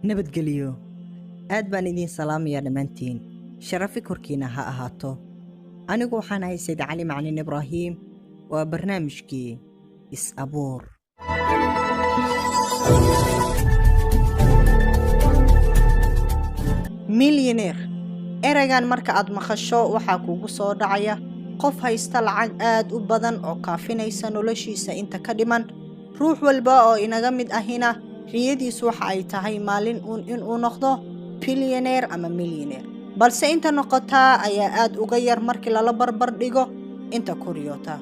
nabadgelyo. aad baan idiin salaamayaa dhammaantiin. sharafi korkiina ha ahaato. anigu waxaan ahay Sayd Cali Macalin Ibraahiim. waa barnaamijkii is-abuur. millionaire eraygan marka aad maqasho waxaa kugu soo dhacaya qof haysta lacag aad u badan oo kaafinaysa noloshiisa inta ka dhiman. ruux walba oo inaga mid ahina riyadiisu waxa ay tahay maalin inuu noqdo billionaire ama millionaire, balse inta noqotaa ayaa aad uga yar markii lala barbar dhigo inta ku riyoota.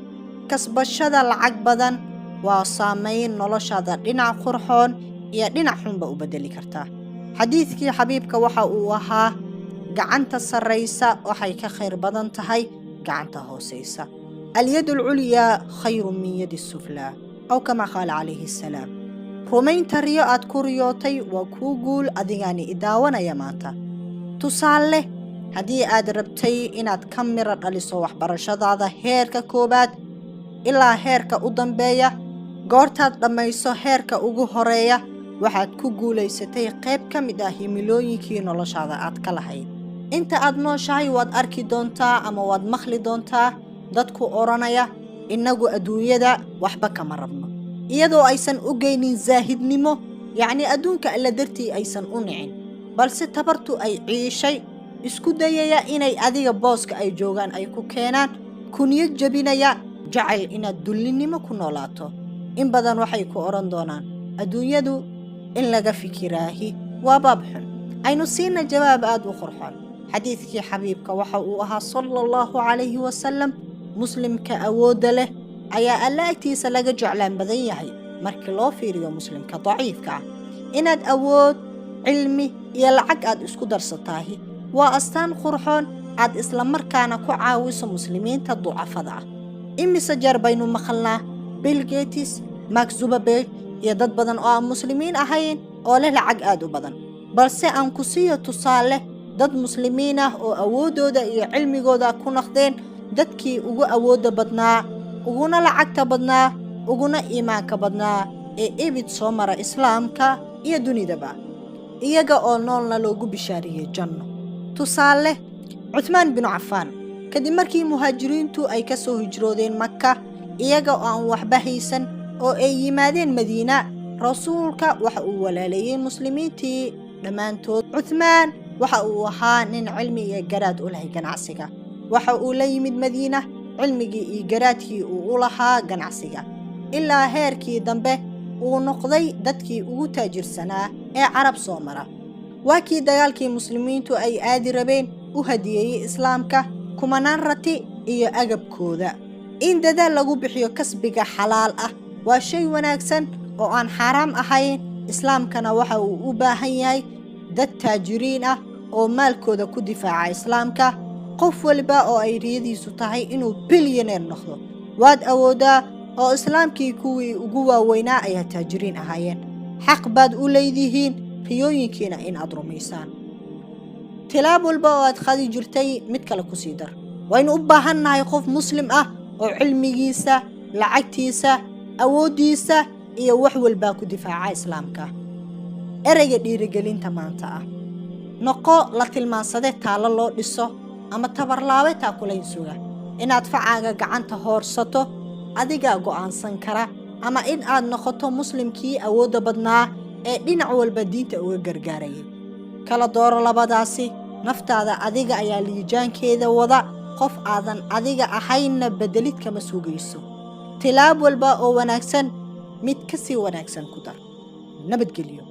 kasbashada lacag badan waa saameyn noloshaada dhinac qurxoon iyo dhinac xunba u bedeli kartaa. xadiidkii xabiibka waxa uu ahaa gacanta sarraysa waxay ka khayr badan tahay gacanta hoosaysa. alyad alculyaa khayru min yadi suflaa, aw kama qaala calayhi assalaam. rumaynta riyo aad ku riyootay waa kuu guul adigaani idaawanaya maanta. tusaale, haddii aad rabtay inaad ka miro dhaliso waxbarashadaada heerka koowaad ilaa heerka u dambeeya, goortaad dhammayso heerka ugu horeeya waxaad ku guulaysatay qayb ka mid ah himilooyinkii noloshaada aad ka lahayd. inta aad nooshahay waad arki doontaa ama waad maqli doontaa dadku odhanaya innagu adduunyada waxba kama rabno, iyadoo aysan u geynin zaahidnimo, yacni adduunka alla dartii aysan u nicin, balse tabartu ay ciishay, isku dayaya inay adiga booska ay joogaan ay ku keenaan, kuniyad jabinaya jacayl inaad dullinnimo ku noolaato. in badan waxay ku odhan doonaan adduunyadu in laga fikiraahi waa baab xun. aynu siina jawaab aad u qurxoon. xadiidkii xabiibka waxa uu ahaa sala allahu calayhi wasalam, muslimka awoodda leh ayaa alla agtiisa laga jeclaan badan yahay markii loo fiiriyo muslimka daciifka ah. inaad awood, cilmi iyo lacag aad isku darsataahi waa astaan qurxoon aad isla markaana ku caawiso muslimiinta ducafada ah. imise jeer baynu maqalnaa Bill Gates, Mark Zuckerberg iyo dad badan oo aan muslimiin ahayn oo leh lacag aad u badan, balse aan ku siiyo tusaale dad muslimiin ah oo awoodooda iyo cilmigooda ku noqdeen dadkii ugu awoodda badnaa, uguna lacagta badnaa, uguna iimaanka badnaa ee ibid soo mara islaamka iyo dunidaba, iyaga oo noolna loogu bishaariyey janno. tusaale, Cuthmaan bin Cafaan, kadib markii muhaajiriintu ay ka soo hijroodeen Makka iyaga oo aan waxba haysan oo ay yimaadeen Madiina, rasuulka waxa uu walaaleeyey muslimiintii dhammaantood. Cuthmaan waxa uu ahaa nin cilmi iyo garaad u lahay ganacsiga. waxa uu la yimid Madiina cilmigii iyo garaadkii uu u lahaa ganacsiga, ilaa heerkii dambe uu noqday dadkii ugu taajirsanaa ee carab soo mara. waa kii dagaalkii muslimiintu ay aadi rabeen u hadiyeeyey islaamka kumanaan rati iyo agabkooda. in dadaal lagu bixiyo kasbiga xalaal ah waa shay wanaagsan oo aan xaaraam ahayn. islaamkana waxa uu u baahan yahay dad taajiriin ah oo maalkooda ku difaaca islaamka. qof walba oo ay riyadiisu tahay inuu billionaire noqdo waad awoodaa, oo islaamkii kuwii ugu waaweynaa ayaa taajiriin ahaayeen. xaq baad u leedihiin riyooyinkiina in aad rumaysaan. tilaab walba oo aad qadi jirtay mid kale ku sii dar. waynu u baahan nahay qof muslim ah oo cilmigiisa, lacagtiisa, awooddiisa iyo wax walbaa ku difaaca islaamka. ereyga dhiirigelinta maanta ah: noqo la tilmaansade taalo loo dhiso ama tabarlaabe taakulayn suga. inaad facaaga gacanta hoorsato adigaa go'aansan kara, ama in aad noqoto muslimkii awoodda badnaa ee dhinac walba diinta uga gargaarayay. kala dooro labadaasi. naftaada adiga ayaa liijaankeeda wada, qof aadan adiga ahaynna bedelid kama sugayso. tilaab walba oo wanaagsan mid ka sii wanaagsan ku dar. nabadgelyo.